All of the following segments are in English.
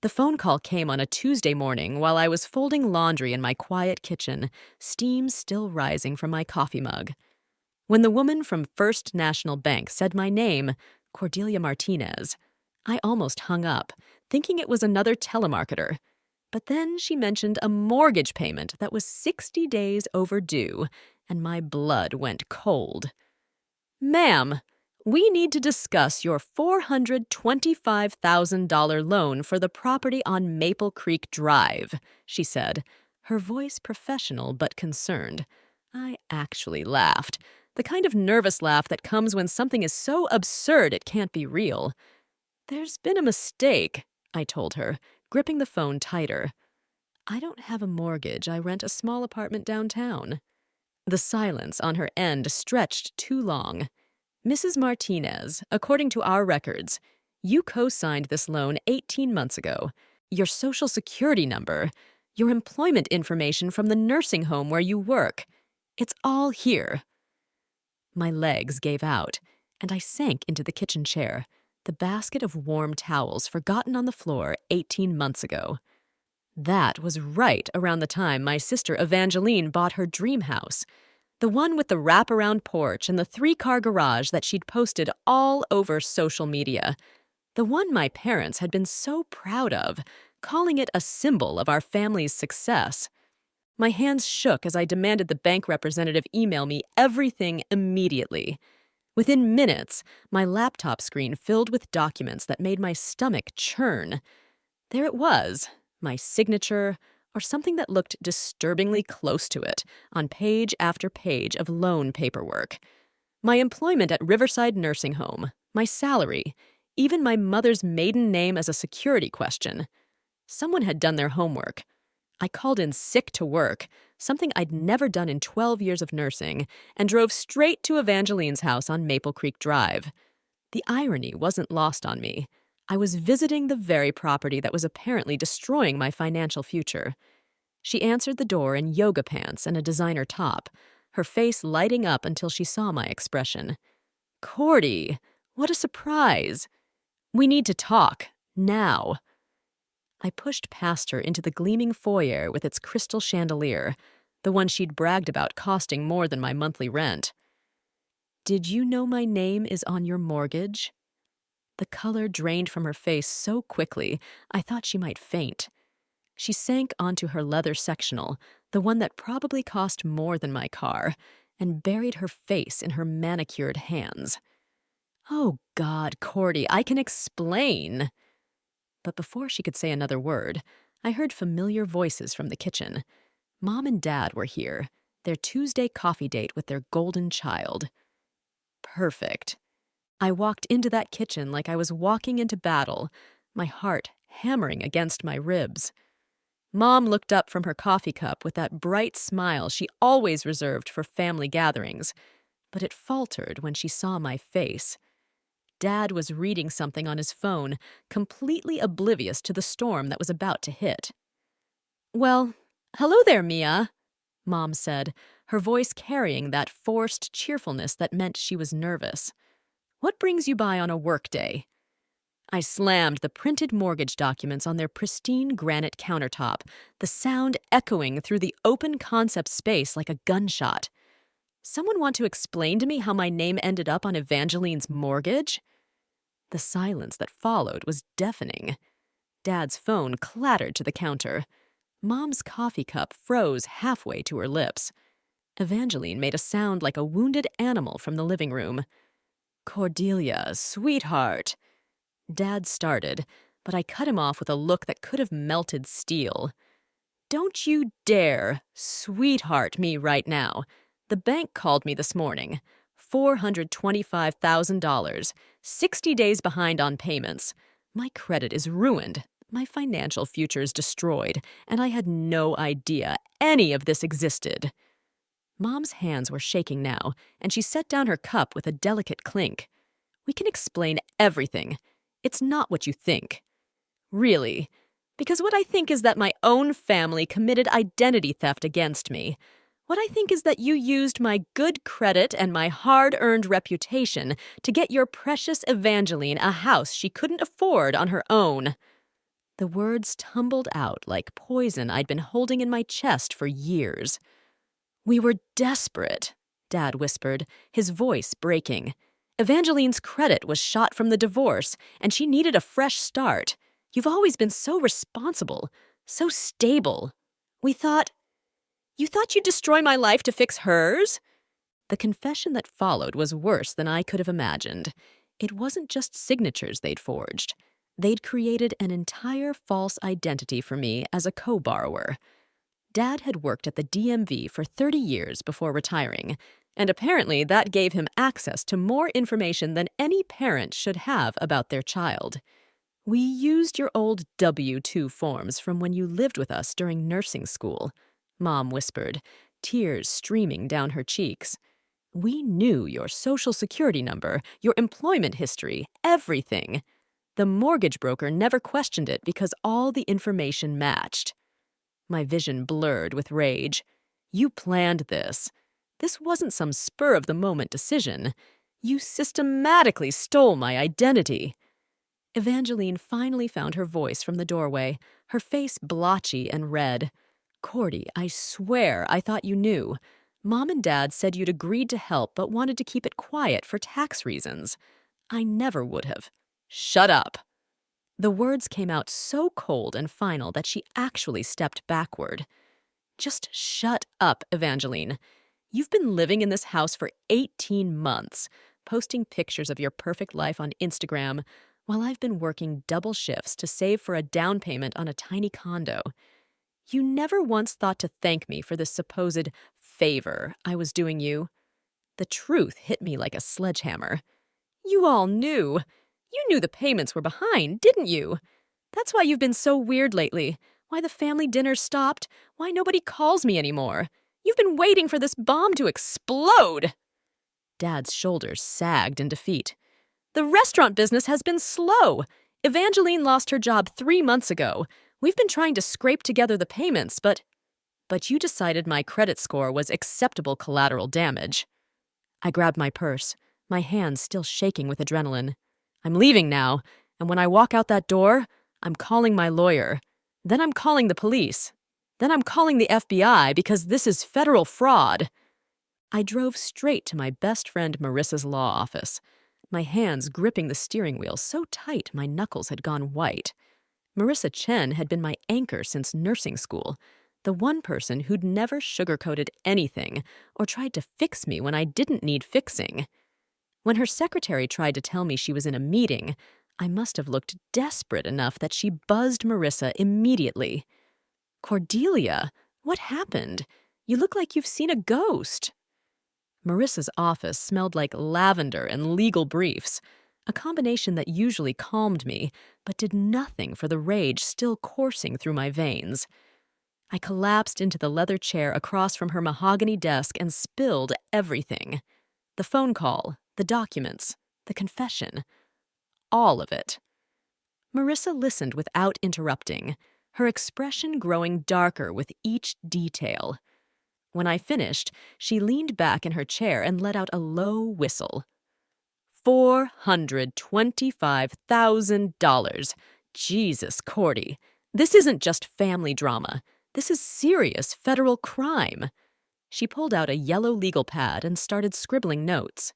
The phone call came on a Tuesday morning while I was folding laundry in my quiet kitchen, steam still rising from my coffee mug. When the woman from First National Bank said my name, Cordelia Martinez, I almost hung up, thinking it was another telemarketer. But then she mentioned a mortgage payment that was 60 days overdue, and my blood went cold. "Ma'am, we need to discuss your $425,000 loan for the property on Maple Creek Drive," she said, her voice professional but concerned. I actually laughed, the kind of nervous laugh that comes when something is so absurd it can't be real. "There's been a mistake," I told her, gripping the phone tighter. "I don't have a mortgage. I rent a small apartment downtown." The silence on her end stretched too long. "Mrs. Martinez, according to our records, you co-signed this loan 18 months ago. Your social security number, your employment information from the nursing home where you work. It's all here." My legs gave out, and I sank into the kitchen chair, the basket of warm towels forgotten on the floor 18 months ago. That was right around the time my sister Evangeline bought her dream house, the one with the wraparound porch and the 3-car garage that she'd posted all over social media, the one my parents had been so proud of, calling it a symbol of our family's success. My hands shook as I demanded the bank representative email me everything immediately. Within minutes, my laptop screen filled with documents that made my stomach churn. There it was, my signature, or something that looked disturbingly close to it, on page after page of loan paperwork. My employment at Riverside Nursing Home, my salary, even my mother's maiden name as a security question. Someone had done their homework. I called in sick to work, something I'd never done in 12 years of nursing, and drove straight to Evangeline's house on Maple Creek Drive. The irony wasn't lost on me. I was visiting the very property that was apparently destroying my financial future. She answered the door in yoga pants and a designer top, her face lighting up until she saw my expression. "Cordy, what a surprise! We need to talk, now." I pushed past her into the gleaming foyer with its crystal chandelier, the one she'd bragged about costing more than my monthly rent. "Did you know my name is on your mortgage?" The color drained from her face so quickly, I thought she might faint. She sank onto her leather sectional, the one that probably cost more than my car, and buried her face in her manicured hands. "Oh God, Cordy, I can explain." But before she could say another word, I heard familiar voices from the kitchen. Mom and Dad were here, their Tuesday coffee date with their golden child. Perfect. I walked into that kitchen like I was walking into battle, my heart hammering against my ribs. Mom looked up from her coffee cup with that bright smile she always reserved for family gatherings, but it faltered when she saw my face. Dad was reading something on his phone, completely oblivious to the storm that was about to hit. "Well, hello there, Mia," Mom said, her voice carrying that forced cheerfulness that meant she was nervous. "What brings you by on a workday?" I slammed the printed mortgage documents on their pristine granite countertop, the sound echoing through the open concept space like a gunshot. "Someone want to explain to me how my name ended up on Evangeline's mortgage?" The silence that followed was deafening. Dad's phone clattered to the counter. Mom's coffee cup froze halfway to her lips. Evangeline made a sound like a wounded animal from the living room. "Cordelia, sweetheart." Dad started, but I cut him off with a look that could have melted steel. "Don't you dare sweetheart me right now. The bank called me this morning. $425,000, 60 days behind on payments. My credit is ruined, my financial future's destroyed, and I had no idea any of this existed." Mom's hands were shaking now, and she set down her cup with a delicate clink. "We can explain everything. It's not what you think. Really. Because what I think is that my own family committed identity theft against me. What I think is that you used my good credit and my hard-earned reputation to get your precious Evangeline a house she couldn't afford on her own." The words tumbled out like poison I'd been holding in my chest for years. "We were desperate," Dad whispered, his voice breaking. "Evangeline's credit was shot from the divorce, and she needed a fresh start. You've always been so responsible, so stable. We thought— You thought you'd destroy my life to fix hers?" The confession that followed was worse than I could have imagined. It wasn't just signatures they'd forged. They'd created an entire false identity for me as a co-borrower. Dad had worked at the DMV for 30 years before retiring, and apparently that gave him access to more information than any parent should have about their child. "We used your old W-2 forms from when you lived with us during nursing school," Mom whispered, tears streaming down her cheeks. "We knew your social security number, your employment history, everything. The mortgage broker never questioned it because all the information matched." My vision blurred with rage. "You planned this. This wasn't some spur-of-the-moment decision. You systematically stole my identity." Evangeline finally found her voice from the doorway, her face blotchy and red. "Cordy, I swear I thought you knew. Mom and Dad said you'd agreed to help but wanted to keep it quiet for tax reasons. I never would have." "Shut up." The words came out so cold and final that she actually stepped backward. "Just shut up, Evangeline. You've been living in this house for 18 months, posting pictures of your perfect life on Instagram, while I've been working double shifts to save for a down payment on a tiny condo. You never once thought to thank me for this supposed favor I was doing you." The truth hit me like a sledgehammer. "You all knew. You knew the payments were behind, didn't you? That's why you've been so weird lately, why the family dinner stopped, why nobody calls me anymore. You've been waiting for this bomb to explode." Dad's shoulders sagged in defeat. "The restaurant business has been slow. Evangeline lost her job 3 months ago. We've been trying to scrape together the payments, but you decided my credit score was acceptable collateral damage." I grabbed my purse, my hands still shaking with adrenaline. "I'm leaving now, and when I walk out that door, I'm calling my lawyer. Then I'm calling the police. Then I'm calling the FBI because this is federal fraud." I drove straight to my best friend Marissa's law office, my hands gripping the steering wheel so tight my knuckles had gone white. Marissa Chen had been my anchor since nursing school, the one person who'd never sugarcoated anything or tried to fix me when I didn't need fixing. When her secretary tried to tell me she was in a meeting, I must have looked desperate enough that she buzzed Marissa immediately. "Cordelia, what happened? You look like you've seen a ghost." Marissa's office smelled like lavender and legal briefs, a combination that usually calmed me, but did nothing for the rage still coursing through my veins. I collapsed into the leather chair across from her mahogany desk and spilled everything. The phone call, the documents, the confession. All of it. Marissa listened without interrupting, her expression growing darker with each detail. When I finished, she leaned back in her chair and let out a low whistle. $425,000. Jesus, Cordy. This isn't just family drama. This is serious federal crime. She pulled out a yellow legal pad and started scribbling notes.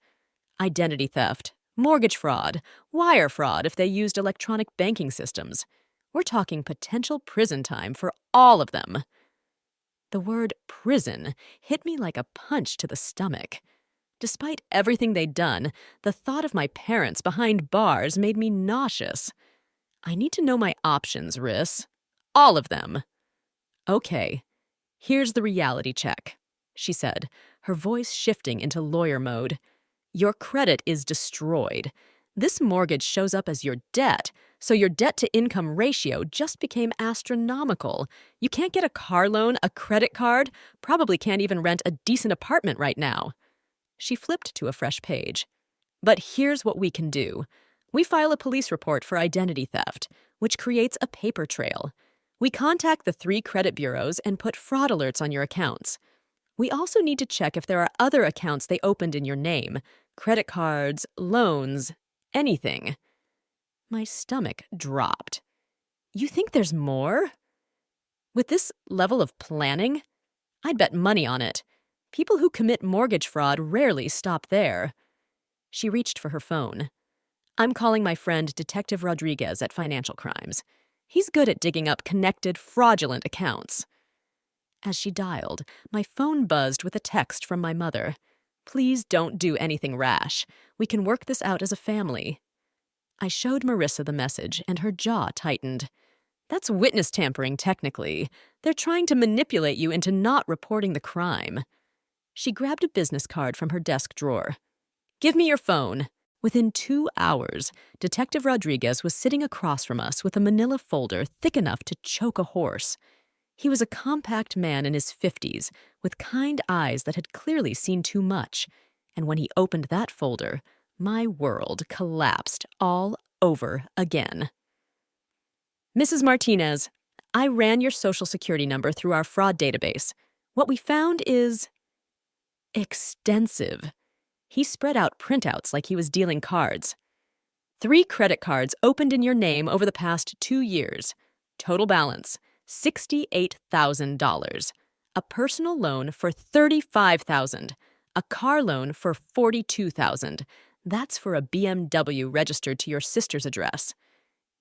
Identity theft, mortgage fraud, wire fraud if they used electronic banking systems. We're talking potential prison time for all of them. The word prison hit me like a punch to the stomach. Despite everything they'd done, the thought of my parents behind bars made me nauseous. I need to know my options, Riss. All of them. "Okay, here's the reality check," she said, her voice shifting into lawyer mode. "Your credit is destroyed. This mortgage shows up as your debt, so your debt-to-income ratio just became astronomical. You can't get a car loan, a credit card, probably can't even rent a decent apartment right now." She flipped to a fresh page. "But here's what we can do. We file a police report for identity theft, which creates a paper trail. We contact the 3 credit bureaus and put fraud alerts on your accounts. We also need to check if there are other accounts they opened in your name, credit cards, loans, anything." My stomach dropped. You think there's more? With this level of planning, I'd bet money on it. People who commit mortgage fraud rarely stop there. She reached for her phone. I'm calling my friend Detective Rodriguez at Financial Crimes. He's good at digging up connected, fraudulent accounts. As she dialed, my phone buzzed with a text from my mother. Please don't do anything rash. We can work this out as a family. I showed Marissa the message, and her jaw tightened. That's witness tampering, technically. They're trying to manipulate you into not reporting the crime. She grabbed a business card from her desk drawer. Give me your phone. Within 2 hours, Detective Rodriguez was sitting across from us with a manila folder thick enough to choke a horse. He was a compact man in his 50s, with kind eyes that had clearly seen too much, and when he opened that folder, my world collapsed all over again. Mrs. Martinez, I ran your social security number through our fraud database. What we found is extensive. He spread out printouts like he was dealing cards. 3 credit cards opened in your name over the past 2 years. Total balance, $68,000. A personal loan for $35,000. A car loan for $42,000. That's for a BMW registered to your sister's address.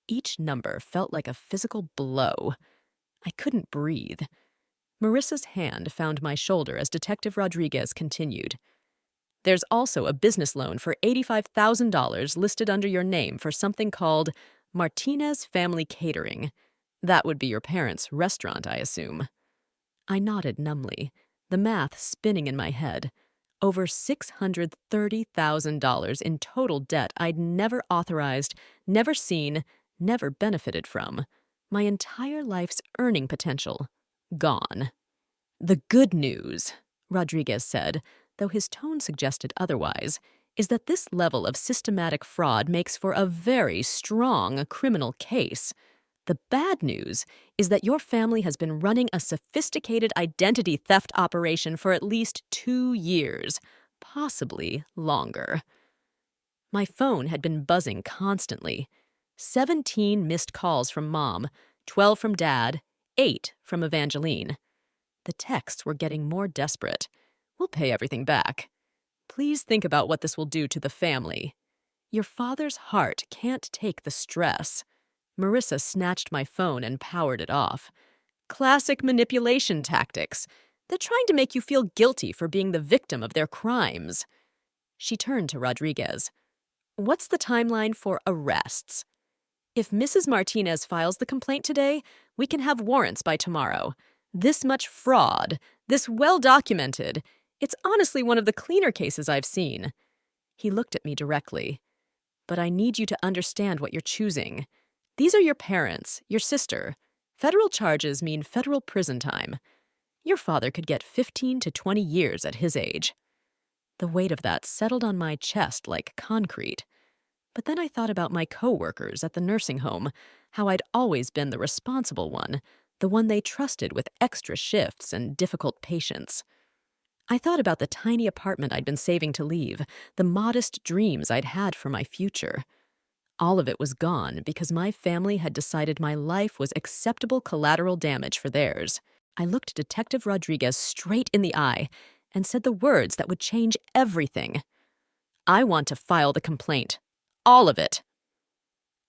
Each number felt like a physical blow. I couldn't breathe. Marissa's hand found my shoulder as Detective Rodriguez continued. There's also a business loan for $85,000 listed under your name for something called Martinez Family Catering. That would be your parents' restaurant, I assume. I nodded numbly, the math spinning in my head. Over $630,000 in total debt I'd never authorized, never seen, never benefited from. My entire life's earning potential gone. The good news, Rodriguez said, though his tone suggested otherwise, is that this level of systematic fraud makes for a very strong criminal case. The bad news is that your family has been running a sophisticated identity theft operation for at least 2 years, possibly longer. My phone had been buzzing constantly. 17 missed calls from Mom, 12 from Dad, 8 from Evangeline. The texts were getting more desperate. We'll pay everything back. Please think about what this will do to the family. Your father's heart can't take the stress. Marissa snatched my phone and powered it off. Classic manipulation tactics. They're trying to make you feel guilty for being the victim of their crimes. She turned to Rodriguez. What's the timeline for arrests? If Mrs. Martinez files the complaint today, we can have warrants by tomorrow. This much fraud, this well-documented, it's honestly one of the cleaner cases I've seen. He looked at me directly. But I need you to understand what you're choosing. These are your parents, your sister. Federal charges mean federal prison time. Your father could get 15 to 20 years at his age. The weight of that settled on my chest like concrete. But then I thought about my co-workers at the nursing home, how I'd always been the responsible one, the one they trusted with extra shifts and difficult patients. I thought about the tiny apartment I'd been saving to leave, the modest dreams I'd had for my future. All of it was gone because my family had decided my life was acceptable collateral damage for theirs. I looked Detective Rodriguez straight in the eye and said the words that would change everything. I want to file the complaint. All of it.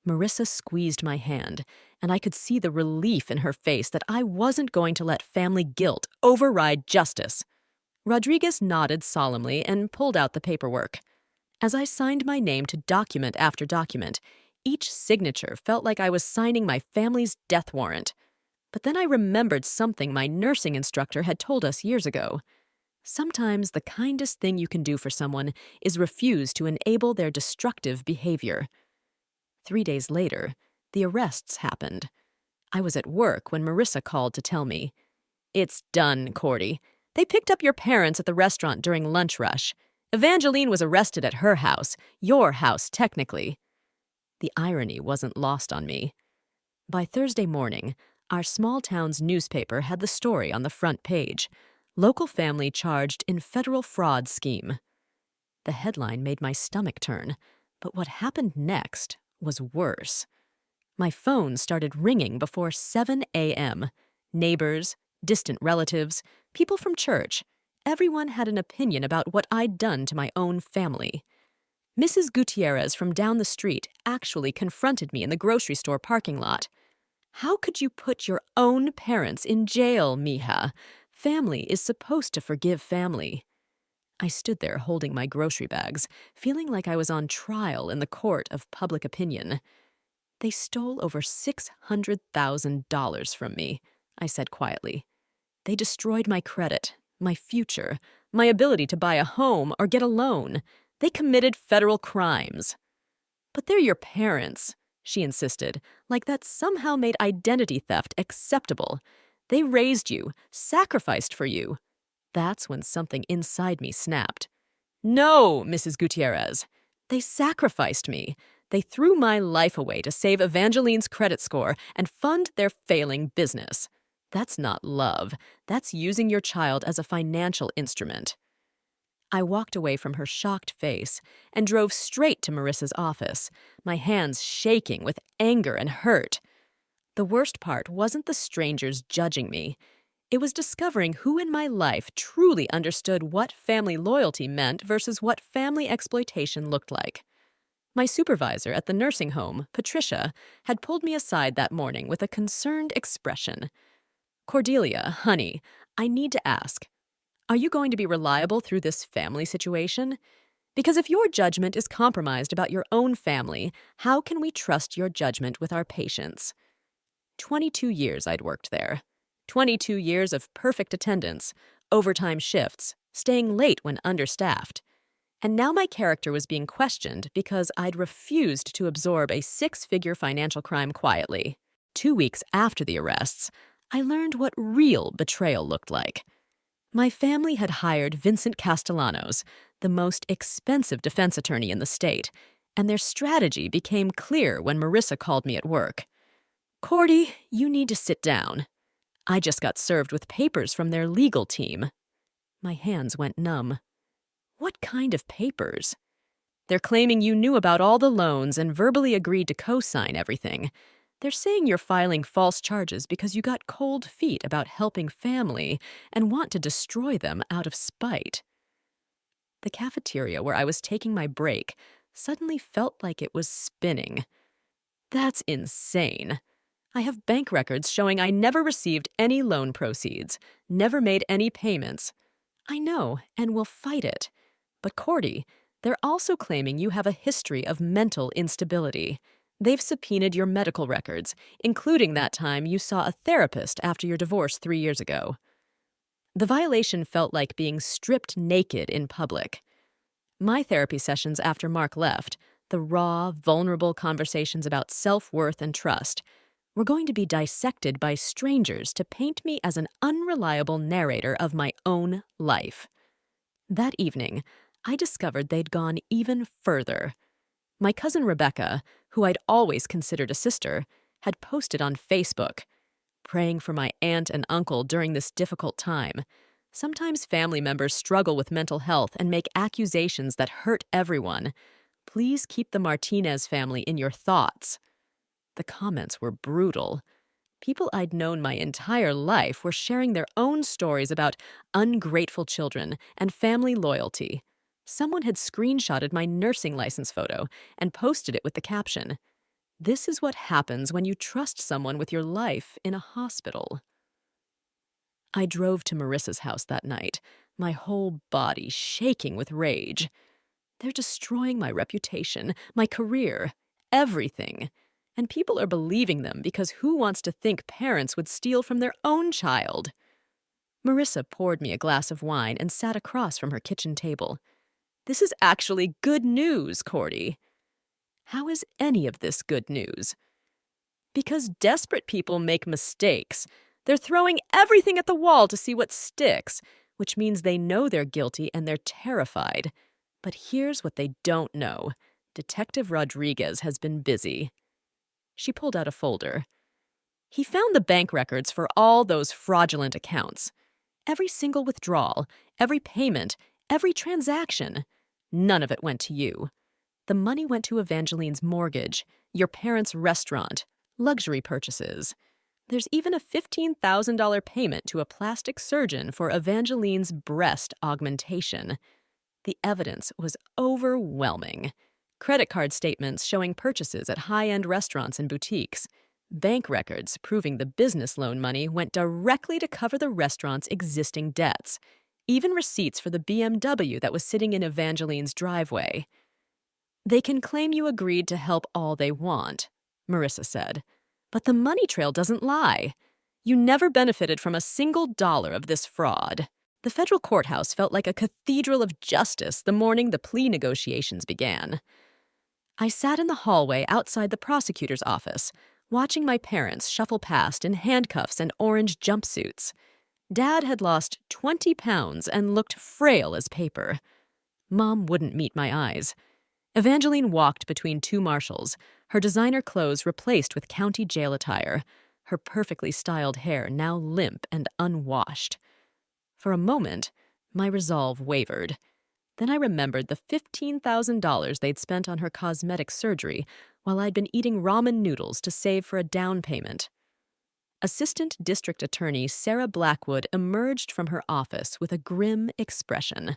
Marissa squeezed my hand, and I could see the relief in her face that I wasn't going to let family guilt override justice. Rodriguez nodded solemnly and pulled out the paperwork. As I signed my name to document after document, each signature felt like I was signing my family's death warrant. But then I remembered something my nursing instructor had told us years ago. Sometimes the kindest thing you can do for someone is refuse to enable their destructive behavior. 3 days later, the arrests happened. I was at work when Marissa called to tell me, "It's done, Cordy. They picked up your parents at the restaurant during lunch rush. Evangeline was arrested at her house, your house technically." The irony wasn't lost on me. By Thursday morning, our small town's newspaper had the story on the front page. Local family charged in federal fraud scheme. The headline made my stomach turn, but what happened next was worse. My phone started ringing before 7 a.m. Neighbors, distant relatives, people from church. Everyone had an opinion about what I'd done to my own family. Mrs. Gutierrez from down the street actually confronted me in the grocery store parking lot. "How could you put your own parents in jail, mija? Family is supposed to forgive family." I stood there holding my grocery bags, feeling like I was on trial in the court of public opinion. "They stole over $600,000 from me," I said quietly. "They destroyed my credit, my future, my ability to buy a home or get a loan. They committed federal crimes." "But they're your parents," she insisted, like that somehow made identity theft acceptable. "They raised you, sacrificed for you." That's when something inside me snapped. "No, Mrs. Gutierrez. They sacrificed me. They threw my life away to save Evangeline's credit score and fund their failing business. That's not love. That's using your child as a financial instrument." I walked away from her shocked face and drove straight to Marissa's office, my hands shaking with anger and hurt. The worst part wasn't the strangers judging me. It was discovering who in my life truly understood what family loyalty meant versus what family exploitation looked like. My supervisor at the nursing home, Patricia, had pulled me aside that morning with a concerned expression. "Cordelia, honey, I need to ask, are you going to be reliable through this family situation? Because if your judgment is compromised about your own family, how can we trust your judgment with our patients?" 22 years I'd worked there. 22 years of perfect attendance, overtime shifts, staying late when understaffed. And now my character was being questioned because I'd refused to absorb a six-figure financial crime quietly. 2 weeks after the arrests, I learned what real betrayal looked like. My family had hired Vincent Castellanos, the most expensive defense attorney in the state, and their strategy became clear when Marissa called me at work. "Cordy, you need to sit down. I just got served with papers from their legal team." My hands went numb. "What kind of papers?" "They're claiming you knew about all the loans and verbally agreed to co-sign everything. They're saying you're filing false charges because you got cold feet about helping family and want to destroy them out of spite." The cafeteria where I was taking my break suddenly felt like it was spinning. That's insane. I have bank records showing I never received any loan proceeds, never made any payments. I know, and will fight it. But Cordy, they're also claiming you have a history of mental instability. They've subpoenaed your medical records, including that time you saw a therapist after your divorce 3 years ago. The violation felt like being stripped naked in public. My therapy sessions after Mark left, the raw, vulnerable conversations about self-worth and trust, were going to be dissected by strangers to paint me as an unreliable narrator of my own life. That evening, I discovered they'd gone even further. My cousin Rebecca, who I'd always considered a sister, had posted on Facebook, "Praying for my aunt and uncle during this difficult time. Sometimes family members struggle with mental health and make accusations that hurt everyone. Please keep the Martinez family in your thoughts." The comments were brutal. People I'd known my entire life were sharing their own stories about ungrateful children and family loyalty. Someone had screenshotted my nursing license photo and posted it with the caption, "This is what happens when you trust someone with your life in a hospital." I drove to Marissa's house that night, my whole body shaking with rage. They're destroying my reputation, my career, everything. And people are believing them because who wants to think parents would steal from their own child? Marissa poured me a glass of wine and sat across from her kitchen table. "This is actually good news, Cordy." "How is any of this good news?" "Because desperate people make mistakes. They're throwing everything at the wall to see what sticks, which means they know they're guilty and they're terrified. But here's what they don't know. Detective Rodriguez has been busy." She pulled out a folder. "He found the bank records for all those fraudulent accounts. Every single withdrawal, every payment, every transaction. None of it went to you. The money went to Evangeline's mortgage, your parents' restaurant, luxury purchases. There's even a $15,000 payment to a plastic surgeon for Evangeline's breast augmentation. The evidence was overwhelming. Credit card statements showing purchases at high-end restaurants and boutiques. Bank records proving the business loan money went directly to cover the restaurant's existing debts. Even receipts for the BMW that was sitting in Evangeline's driveway. They can claim you agreed to help all they want, Marissa said. But the money trail doesn't lie. You never benefited from a single dollar of this fraud. The federal courthouse felt like a cathedral of justice the morning the plea negotiations began. I sat in the hallway outside the prosecutor's office, watching my parents shuffle past in handcuffs and orange jumpsuits. Dad had lost 20 pounds and looked frail as paper. Mom wouldn't meet my eyes. Evangeline walked between two marshals, her designer clothes replaced with county jail attire, her perfectly styled hair now limp and unwashed. For a moment, my resolve wavered. Then I remembered the $15,000 they'd spent on her cosmetic surgery while I'd been eating ramen noodles to save for a down payment. Assistant District Attorney Sarah Blackwood emerged from her office with a grim expression.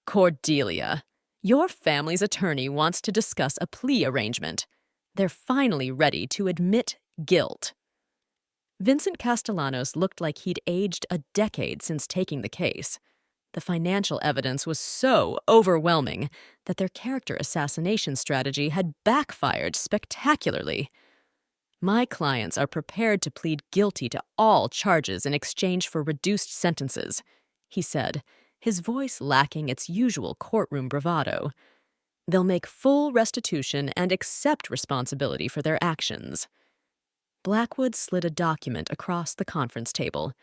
Cordelia, your family's attorney wants to discuss a plea arrangement. They're finally ready to admit guilt. Vincent Castellanos looked like he'd aged a decade since taking the case. The financial evidence was so overwhelming that their character assassination strategy had backfired spectacularly. My clients are prepared to plead guilty to all charges in exchange for reduced sentences, he said, his voice lacking its usual courtroom bravado. They'll make full restitution and accept responsibility for their actions. Blackwood slid a document across the conference table.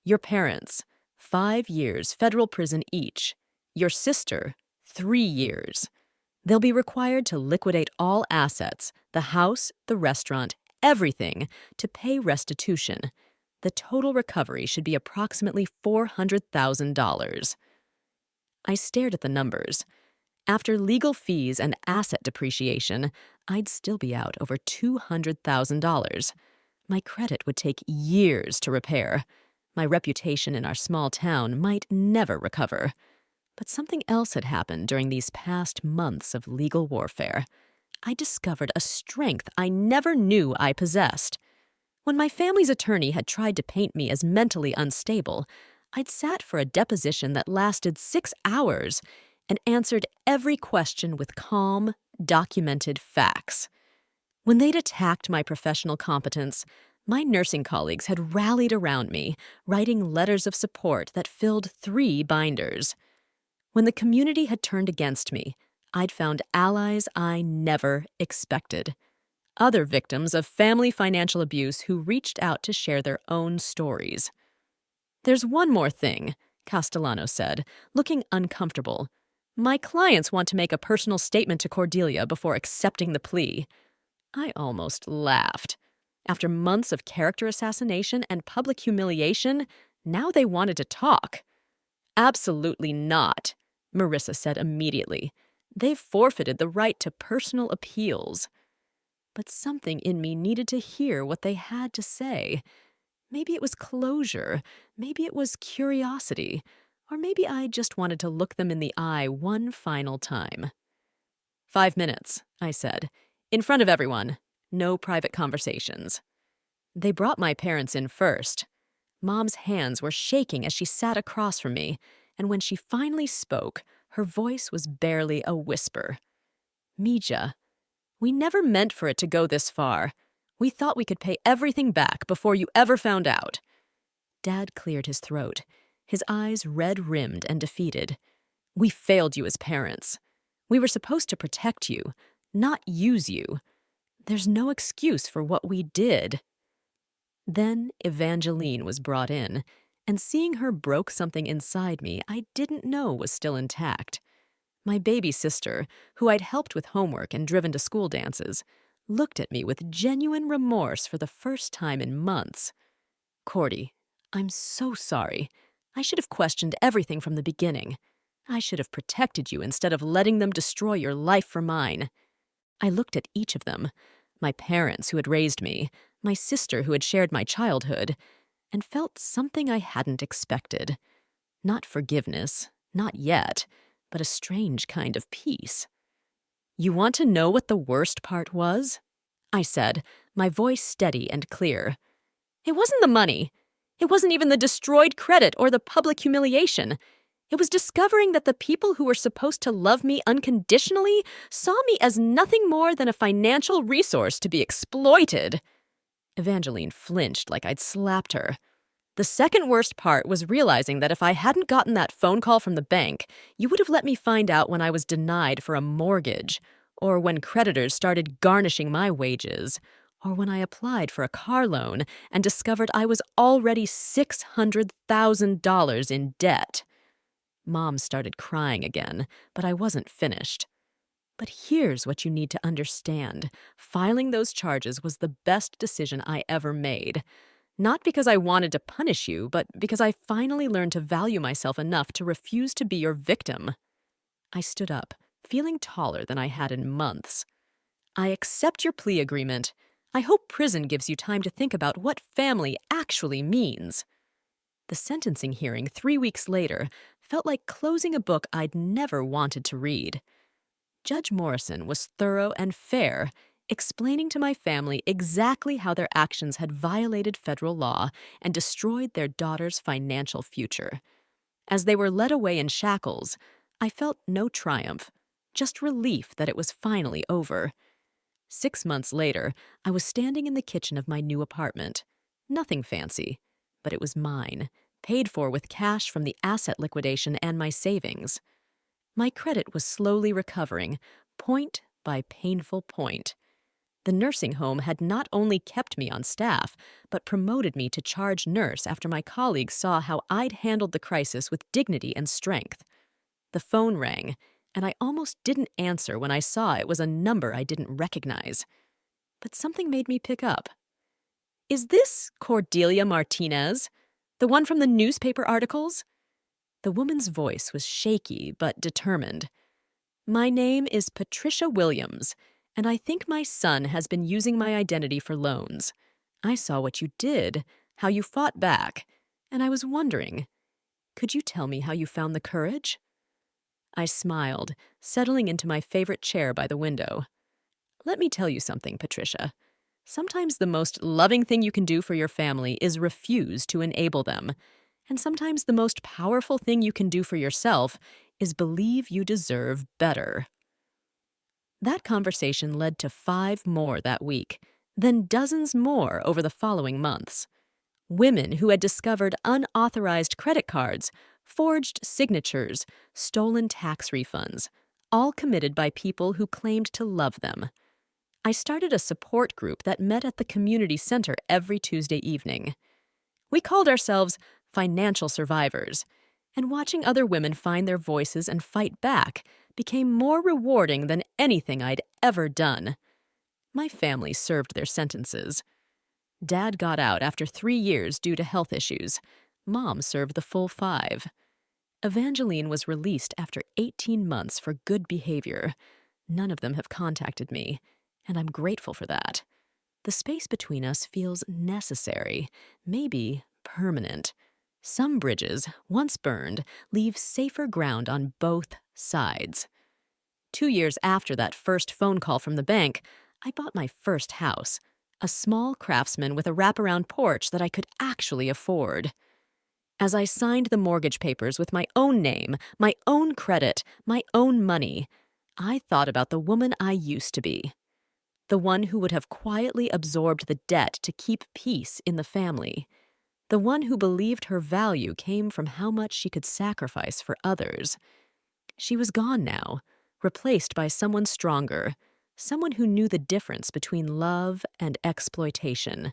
Your parents, 5 years federal prison each. Your sister, 3 years. They'll be required to liquidate all assets, the house, the restaurant, everything, to pay restitution. The total recovery should be approximately $400,000. I stared at the numbers. After legal fees and asset depreciation, I'd still be out over $200,000. My credit would take years to repair. My reputation in our small town might never recover. But something else had happened during these past months of legal warfare. I discovered a strength I never knew I possessed. When my family's attorney had tried to paint me as mentally unstable, I'd sat for a deposition that lasted 6 hours and answered every question with calm, documented facts. When they'd attacked my professional competence, my nursing colleagues had rallied around me, writing letters of support that filled 3 binders. When the community had turned against me, I'd found allies I never expected. Other victims of family financial abuse who reached out to share their own stories. There's one more thing, Castellano said, looking uncomfortable. My clients want to make a personal statement to Cordelia before accepting the plea. I almost laughed. After months of character assassination and public humiliation, now they wanted to talk. Absolutely not, Marissa said immediately. They've forfeited the right to personal appeals. But something in me needed to hear what they had to say. Maybe it was closure, maybe it was curiosity, or maybe I just wanted to look them in the eye one final time. 5 minutes, I said, in front of everyone. No private conversations. They brought my parents in first. Mom's hands were shaking as she sat across from me, and when she finally spoke, her voice was barely a whisper. Mija, we never meant for it to go this far. We thought we could pay everything back before you ever found out. Dad cleared his throat, his eyes red-rimmed and defeated. We failed you as parents. We were supposed to protect you, not use you. There's no excuse for what we did. Then Evangeline was brought in, and seeing her broke something inside me I didn't know was still intact. My baby sister, who I'd helped with homework and driven to school dances, looked at me with genuine remorse for the first time in months. Cordy, I'm so sorry. I should have questioned everything from the beginning. I should have protected you instead of letting them destroy your life for mine. I looked at each of them. my parents who had raised me, my sister who had shared my childhood, and felt something I hadn't expected. Not forgiveness, not yet, but a strange kind of peace. "You want to know what the worst part was?" I said, my voice steady and clear. "It wasn't the money. It wasn't even the destroyed credit or the public humiliation. It was discovering that the people who were supposed to love me unconditionally saw me as nothing more than a financial resource to be exploited." Evangeline flinched like I'd slapped her. "The second worst part was realizing that if I hadn't gotten that phone call from the bank, you would have let me find out when I was denied for a mortgage, or when creditors started garnishing my wages, or when I applied for a car loan and discovered I was already $600,000 in debt." Mom started crying again, but I wasn't finished. "But here's what you need to understand. Filing those charges was the best decision I ever made. Not because I wanted to punish you, but because I finally learned to value myself enough to refuse to be your victim." I stood up, feeling taller than I had in months. "I accept your plea agreement. I hope prison gives you time to think about what family actually means." The sentencing hearing 3 weeks later felt like closing a book I'd never wanted to read. Judge Morrison was thorough and fair, explaining to my family exactly how their actions had violated federal law and destroyed their daughter's financial future. As they were led away in shackles, I felt no triumph, just relief that it was finally over. 6 months later, I was standing in the kitchen of my new apartment. Nothing fancy, but it was mine, paid for with cash from the asset liquidation and my savings. My credit was slowly recovering, point by painful point. The nursing home had not only kept me on staff, but promoted me to charge nurse after my colleagues saw how I'd handled the crisis with dignity and strength. The phone rang, and I almost didn't answer when I saw it was a number I didn't recognize. But something made me pick up. "Is this Cordelia Martinez? The one from the newspaper articles?" The woman's voice was shaky but determined. "My name is Patricia Williams, and I think my son has been using my identity for loans. I saw what you did, how you fought back, and I was wondering, could you tell me how you found the courage?" I smiled, settling into my favorite chair by the window. "Let me tell you something, Patricia. Sometimes the most loving thing you can do for your family is refuse to enable them. And sometimes the most powerful thing you can do for yourself is believe you deserve better." That conversation led to 5 more that week, then dozens more over the following months. Women who had discovered unauthorized credit cards, forged signatures, stolen tax refunds, all committed by people who claimed to love them. I started a support group that met at the community center every Tuesday evening. We called ourselves Financial Survivors, and watching other women find their voices and fight back became more rewarding than anything I'd ever done. My family served their sentences. Dad got out after 3 years due to health issues. Mom served the full 5. Evangeline was released after 18 months for good behavior. None of them have contacted me, and I'm grateful for that. The space between us feels necessary, maybe permanent. Some bridges, once burned, leave safer ground on both sides. 2 years after that first phone call from the bank, I bought my first house, a small craftsman with a wraparound porch that I could actually afford. As I signed the mortgage papers with my own name, my own credit, my own money, I thought about the woman I used to be. The one who would have quietly absorbed the debt to keep peace in the family. The one who believed her value came from how much she could sacrifice for others. She was gone now, replaced by someone stronger, someone who knew the difference between love and exploitation.